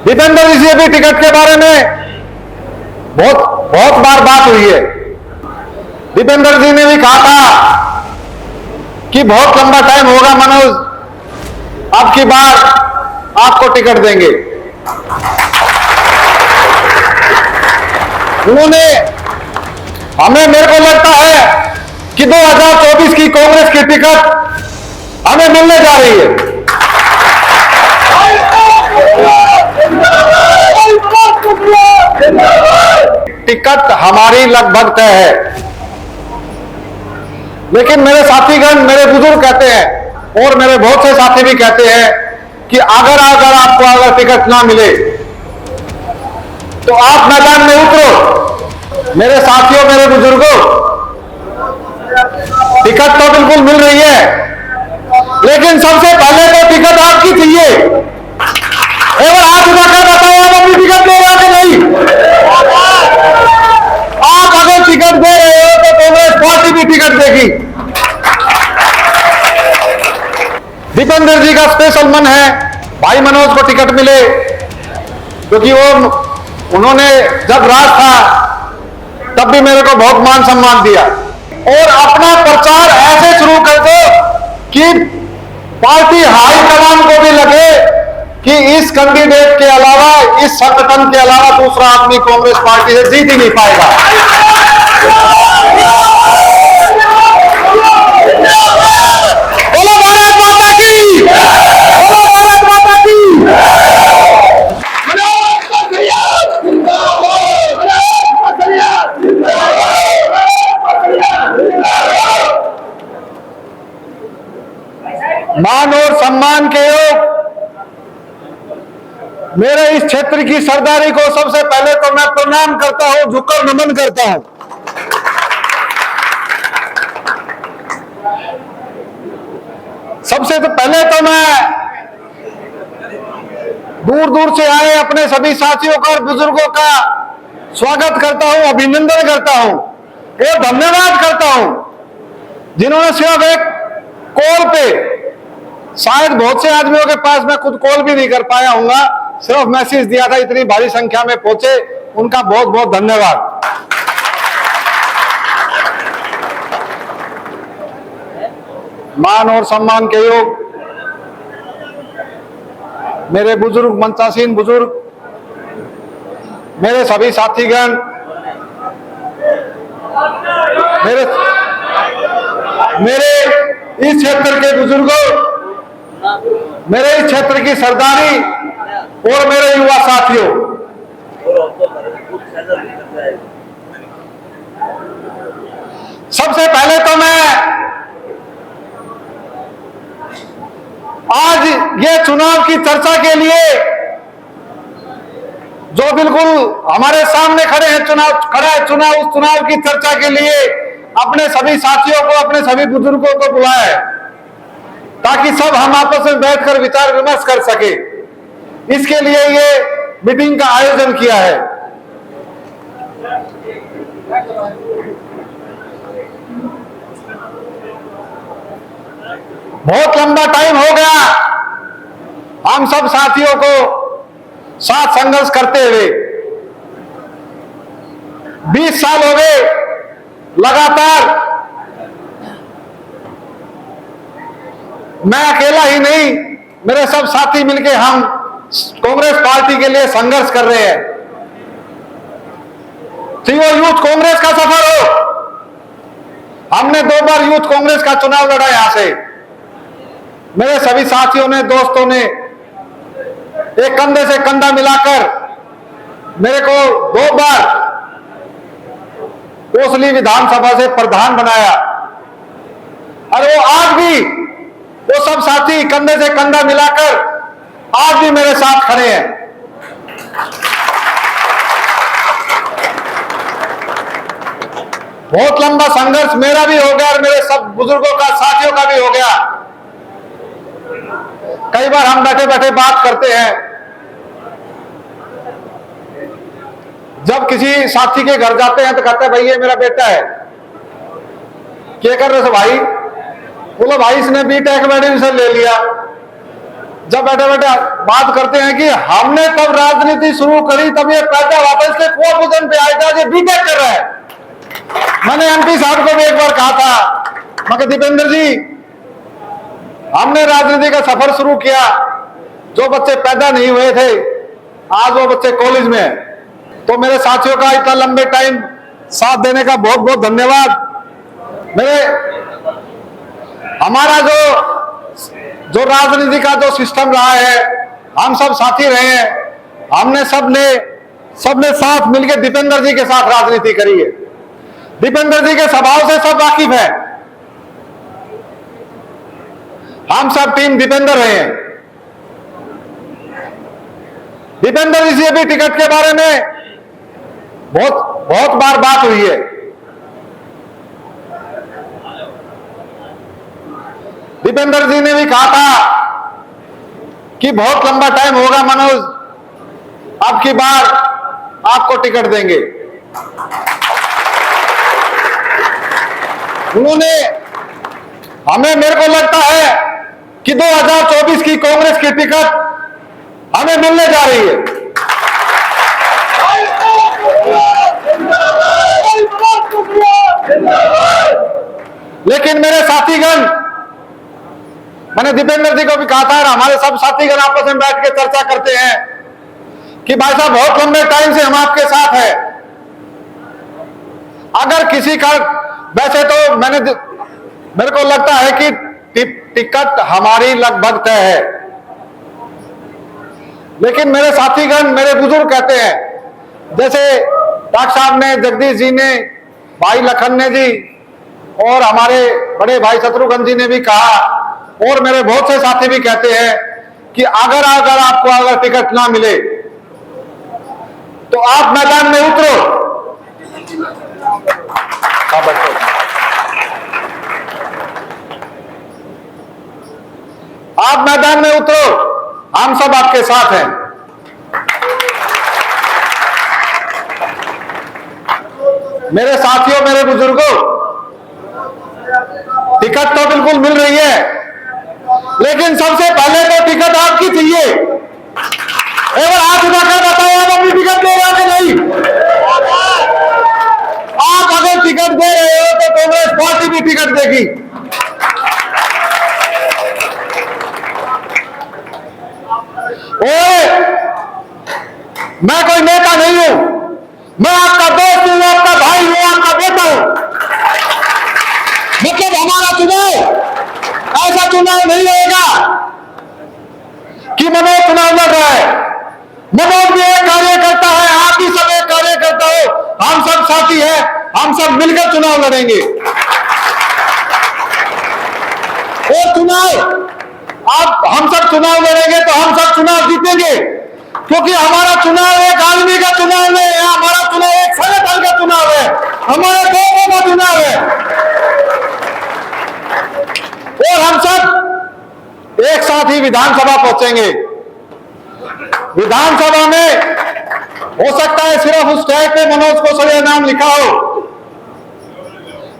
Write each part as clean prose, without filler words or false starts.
दीपेंद्र जी से भी टिकट के बारे में बहुत बार बात हुई है। दीपेंद्र जी ने भी कहा था कि बहुत लंबा टाइम होगा मनोज, अब की बार आपको टिकट देंगे। उन्होंने मेरे को लगता है कि 2024 की कांग्रेस की टिकट हमें मिलने जा रही है। टिकट हमारी लगभग तय है, लेकिन मेरे साथीगण, मेरे बुजुर्ग कहते हैं और मेरे बहुत से साथी भी कहते हैं कि अगर आपको टिकट ना मिले तो आप मैदान में उतरो। मेरे साथियों, मेरे बुजुर्गों, टिकट तो बिल्कुल मिल रही है, लेकिन सबसे पहले तो टिकट आपकी चाहिए। एक बार हाथ उठाकर बताओ, आप अपनी टिकट दे रहे हो कि नहीं? आप अगर टिकट दे रहे हो तो कांग्रेस पार्टी भी टिकट देगी। दीपेंद्र जी का स्पेशल मन है भाई मनोज को टिकट मिले, क्योंकि उन्होंने जब राज था तब भी मेरे को बहुत मान सम्मान दिया। और अपना प्रचार ऐसे शुरू कर दो कि पार्टी हाईकमान को भी लगे कि इस कैंडिडेट के अलावा, इस संगठन के अलावा दूसरा आदमी कांग्रेस पार्टी से जीत ही नहीं पाएगा। बोलो भारत माता की, बोलो भारत माता की। मान और सम्मान के योग मेरे इस क्षेत्र की सरदारी को सबसे पहले तो मैं प्रणाम करता हूं, झुककर नमन करता हूं। सबसे तो पहले तो मैं दूर दूर से आए अपने सभी साथियों का और बुजुर्गों का स्वागत करता हूं, अभिनंदन करता हूं और धन्यवाद करता हूं, जिन्होंने सिर्फ एक कॉल पे, शायद बहुत से आदमियों के पास मैं खुद कॉल भी नहीं कर पाया हूंगा, सिर्फ मैसेज दिया था, इतनी भारी संख्या में पहुंचे, उनका बहुत बहुत धन्यवाद। मान और सम्मान के योग मेरे बुजुर्ग, मंचासीन बुजुर्ग, मेरे सभी साथीगण, मेरे इस क्षेत्र के बुजुर्गों, मेरे इस क्षेत्र की सरदारी और मेरे युवा साथियों, सबसे पहले तो मैं आज ये चुनाव की चर्चा के लिए जो बिल्कुल हमारे सामने खड़े हैं, उस चुनाव की चर्चा के लिए अपने सभी साथियों को, अपने सभी बुजुर्गों को बुलाया है, ताकि सब हम आपस में बैठकर विचार विमर्श कर सके। इसके लिए ये मीटिंग का आयोजन किया है। बहुत लंबा टाइम हो गया हम सब साथियों को साथ संघर्ष करते हुए। 20 साल हो गए लगातार। मैं अकेला ही नहीं, मेरे सब साथी मिलकर हम कांग्रेस पार्टी के लिए संघर्ष कर रहे हैं। चाहे वो यूथ कांग्रेस का सफर हो, हमने 2 बार यूथ कांग्रेस का चुनाव लड़ा यहां से। मेरे सभी साथियों ने, दोस्तों ने एक कंधे से कंधा मिलाकर मेरे को 2 बार कोसली विधानसभा से प्रधान बनाया, और वो आज भी वो सब साथी कंधे से कंधा मिलाकर आज भी मेरे साथ खड़े हैं। बहुत लंबा संघर्ष मेरा भी हो गया और मेरे सब बुजुर्गों का, साथियों का भी हो गया। कई बार हम बैठे बैठे बात करते हैं, जब किसी साथी के घर जाते हैं तो कहते हैं भाई ये मेरा बेटा है, क्या कर रहे हो भाई? बोलो भाई इसने बीटेक में एडमिशन ले लिया, जब बैठे बैठे बात करते हैं कि हमने तब राजनीति शुरू करी तब ये पैदा हुआ था, इसलिए कोऑर्डिनेशन पे आया था, ये बीटेक कर रहा है। मैंने एमपी साहब को भी एक बार कहा था, मगर दीपेंद्र जी हमने राजनीति का सफर शुरू किया, जो बच्चे पैदा नहीं हुए थे आज वो बच्चे कॉलेज में हैं। तो मेरे साथियों का इतना लंबे टाइम साथ देने का बहुत बहुत धन्यवाद। मेरे हमारा जो राजनीति का जो सिस्टम रहा है, हम सब साथी रहे हैं, हमने सबने साथ मिलकर दीपेंद्र जी के साथ राजनीति करी है। दीपेंद्र जी के स्वभाव से सब वाकिफ है, हम सब टीम दीपेंद्र रहे हैं। दीपेंद्र जी से भी टिकट के बारे में बहुत बार बात हुई है। दीपेंद्र जी ने भी कहा था कि बहुत लंबा टाइम होगा मनोज, अब की बार आपको टिकट देंगे। उन्होंने मेरे को लगता है कि 2024 की कांग्रेस की टिकट हमें मिलने जा रही है। लेकिन मेरे साथीगण, मैंने दीपेंद्र जी को भी कहा था और हमारे सब साथीगण आपस में बैठ के चर्चा करते हैं कि भाई साहब बहुत लंबे टाइम से हम आपके साथ हैं, अगर किसी का, वैसे तो मेरे को लगता है कि टिकट हमारी लगभग तय है, लेकिन मेरे साथीगण, मेरे बुजुर्ग कहते हैं, जैसे डॉक्टर साहब ने, जगदीश जी ने, भाई लखन जी और हमारे बड़े भाई शत्रुघ्न जी ने भी कहा, और मेरे बहुत से साथी भी कहते हैं कि अगर आपको टिकट ना मिले तो आप मैदान में उतरो। आप मैदान में उतरो, हम सब आपके साथ हैं। मेरे साथियों, मेरे बुजुर्गों, टिकट तो बिल्कुल मिल रही है, लेकिन सबसे पहले तो टिकट आपकी चाहिए। एक बार हाथ उठाकर बताओ, आप अपनी टिकट दे रहे हो कि नहीं? आप अगर टिकट दे रहे हो तो कांग्रेस पार्टी भी टिकट देगी। मैं कोई नेता नहीं हूं, मैं आपका दोस्त हूं, आपका भाई हूं, आपका बेटा हूं। मतलब हमारा चुनाव ऐसा चुनाव नहीं होगा कि मनोज चुनाव लड़ रहा है। मनोज भी एक कार्यकर्ता है, आप भी सब एक कार्यकर्ता हो, हम सब साथी हैं, हम सब मिलकर चुनाव लड़ेंगे। और चुनाव, आप हम सब चुनाव लड़ेंगे तो हम सब चुनाव जीतेंगे, क्योंकि हमारा चुनाव एक आदमी का चुनाव नहीं है, हमारा चुनाव एक संगठन का चुनाव है, हमारे लोगों का चुनाव है। और हम सब एक साथ ही विधानसभा पहुंचेंगे। विधानसभा में हो सकता है सिर्फ उस टैग पे मनोज कोसड़िया नाम लिखा हो,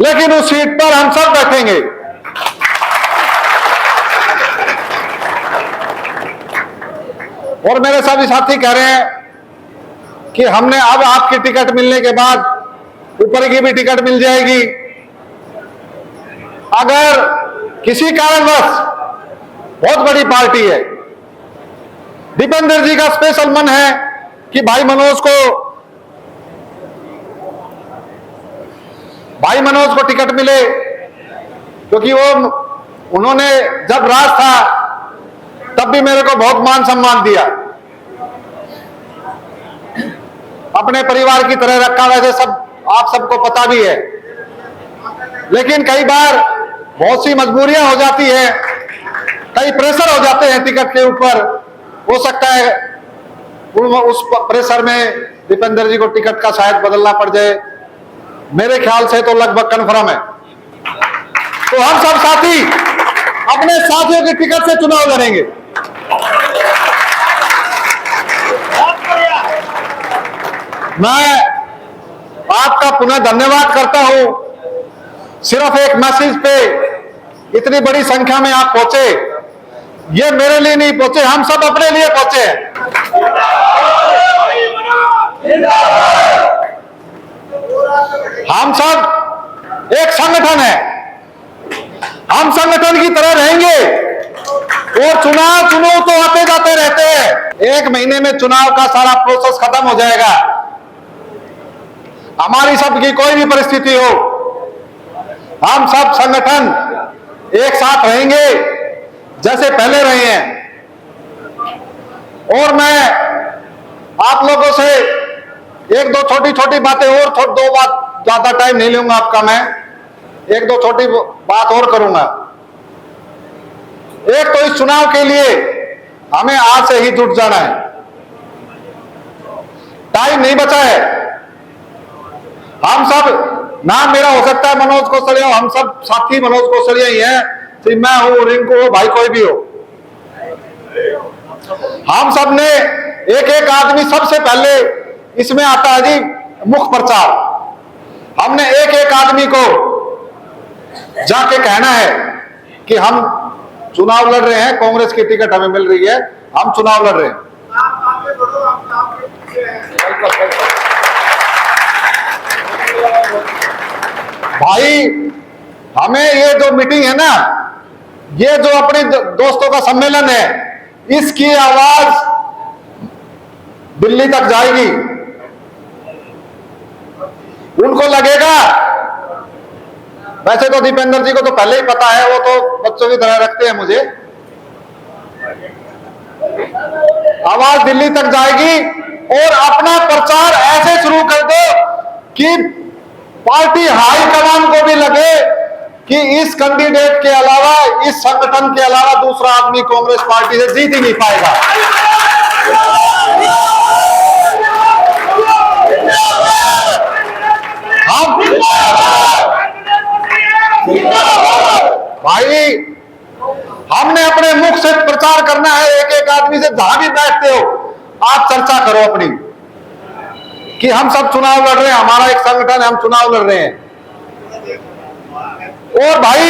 लेकिन उस सीट पर हम सब बैठेंगे। और मेरे सभी साथी कह रहे हैं कि हमने अब आपकी टिकट मिलने के बाद ऊपर की भी टिकट मिल जाएगी। अगर किसी कारणवश, बहुत बड़ी पार्टी है, दीपेंद्र जी का स्पेशल मन है कि भाई मनोज को टिकट मिले, क्योंकि उन्होंने जब राज था तब भी मेरे को बहुत मान सम्मान दिया, अपने परिवार की तरह रखा, वैसे सब आप सबको पता भी है। लेकिन कई बार बहुत सी मजबूरियां हो जाती है, कई प्रेशर हो जाते हैं टिकट के ऊपर। हो सकता है उस प्रेशर में दीपेंद्र जी को टिकट का शायद बदलना पड़ जाए, मेरे ख्याल से तो लगभग कन्फर्म है। तो हम सब साथी अपने साथियों की टिकट से चुनाव लड़ेंगे। मैं आपका पुनः धन्यवाद करता हूं, सिर्फ एक मैसेज पे इतनी बड़ी संख्या में आप पहुंचे, ये मेरे लिए नहीं पहुंचे, हम सब अपने लिए पहुंचे हैं। हम सब एक संगठन है, हम संगठन की तरह रहेंगे। और चुनाव चुनाव तो आते जाते रहते हैं, 1 महीने में चुनाव का सारा प्रोसेस खत्म हो जाएगा। हमारी सबकी कोई भी परिस्थिति हो, हम सब संगठन एक साथ रहेंगे जैसे पहले रहे हैं। और मैं आप लोगों से एक दो छोटी छोटी बातें और, 2 बात, ज्यादा टाइम नहीं लूंगा आपका, मैं एक दो छोटी बात और करूंगा। एक तो इस चुनाव के लिए हमें आज से ही जुट जाना है, टाइम नहीं बचा है। हम सब, नाम मेरा हो सकता है मनोज कौशलिया, हम सब साथी मनोज कौशलिया ही हैं, चाहे मैं हूं, रिंकू हो, भाई कोई भी हो। हम सब ने एक एक आदमी, सबसे पहले इसमें आता है जी मुख्य प्रचार। हमने एक एक आदमी को जाके कहना है कि हम चुनाव लड़ रहे हैं, कांग्रेस की टिकट हमें मिल रही है, हम चुनाव लड़ रहे हैं। भाई हमें ये जो मीटिंग है ना, ये जो अपने दोस्तों का सम्मेलन है, इसकी आवाज दिल्ली तक जाएगी। उनको लगेगा, वैसे तो दीपेंद्र जी को तो पहले ही पता है, वो तो बच्चों की तरह रखते हैं मुझे। आवाज दिल्ली तक जाएगी और अपना प्रचार ऐसे शुरू कर दो कि पार्टी हाईकमान को भी लगे कि इस कैंडिडेट के अलावा, इस संगठन के अलावा दूसरा आदमी कांग्रेस पार्टी से जीत ही नहीं पाएगा। भाई हमने अपने मुख से प्रचार करना है, एक एक आदमी से, जहां भी बैठते हो आप चर्चा करो अपनी, कि हम सब चुनाव लड़ रहे हैं, हमारा एक संगठन है, हम चुनाव लड़ रहे हैं। और भाई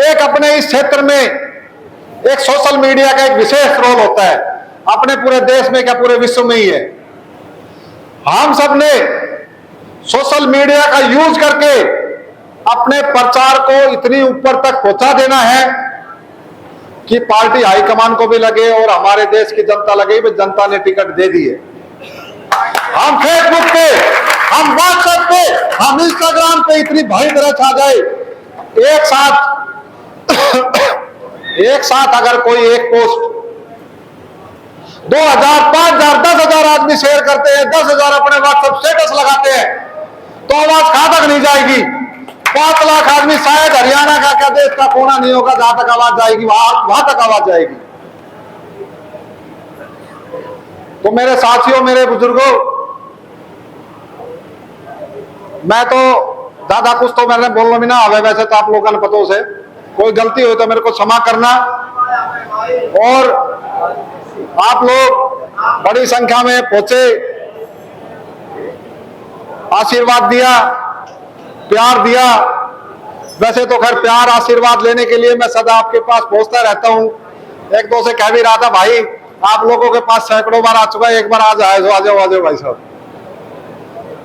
एक अपने इस क्षेत्र में एक सोशल मीडिया का एक विशेष रोल होता है, अपने पूरे देश में क्या पूरे विश्व में ही है। हम सब ने सोशल मीडिया का यूज करके अपने प्रचार को इतनी ऊपर तक पहुंचा देना है कि पार्टी हाईकमान को भी लगे और हमारे देश की जनता लगे कि जनता ने टिकट दे दी है। हम फेसबुक पे, हम व्हाट्सएप पे, हम इंस्टाग्राम पे इतनी भारी तरह छा जाए, एक साथ अगर कोई एक पोस्ट 2000, 5000, 10,000 आदमी शेयर करते हैं, 10,000 अपने व्हाट्सएप स्टेटस लगाते हैं, तो आवाज कहां तक नहीं जाएगी? 5 लाख आदमी, शायद हरियाणा का क्या देश का कोना नहीं होगा जहां तक आवाज जाएगी, वहां तक आवाज जाएगी। तो मेरे साथियों, मेरे बुजुर्गों, मैं तो ज्यादा कुछ तो मैंने बोलना भी ना आवे, वैसे तो आप लोगों ने पतों से, कोई गलती हुई तो मेरे को क्षमा करना। और आप लोग बड़ी संख्या में पहुंचे, आशीर्वाद दिया, प्यार दिया। वैसे तो खैर प्यार आशीर्वाद लेने के लिए मैं सदा आपके पास पहुंचता रहता हूं। एक दो से कह भी रहा था, भाई आप लोगों के पास सैकड़ों बार आ चुका है, एक बार आ जाओ भाई साहब।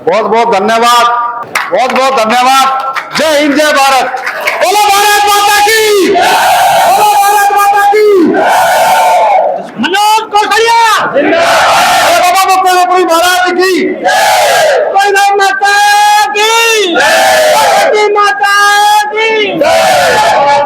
बहुत बहुत धन्यवाद, बहुत बहुत धन्यवाद। जय हिंद, जय भारत। बोलो भारत माता की, बोलो भारत माता की। मनोज कौशलिया, बाबा महाराज की।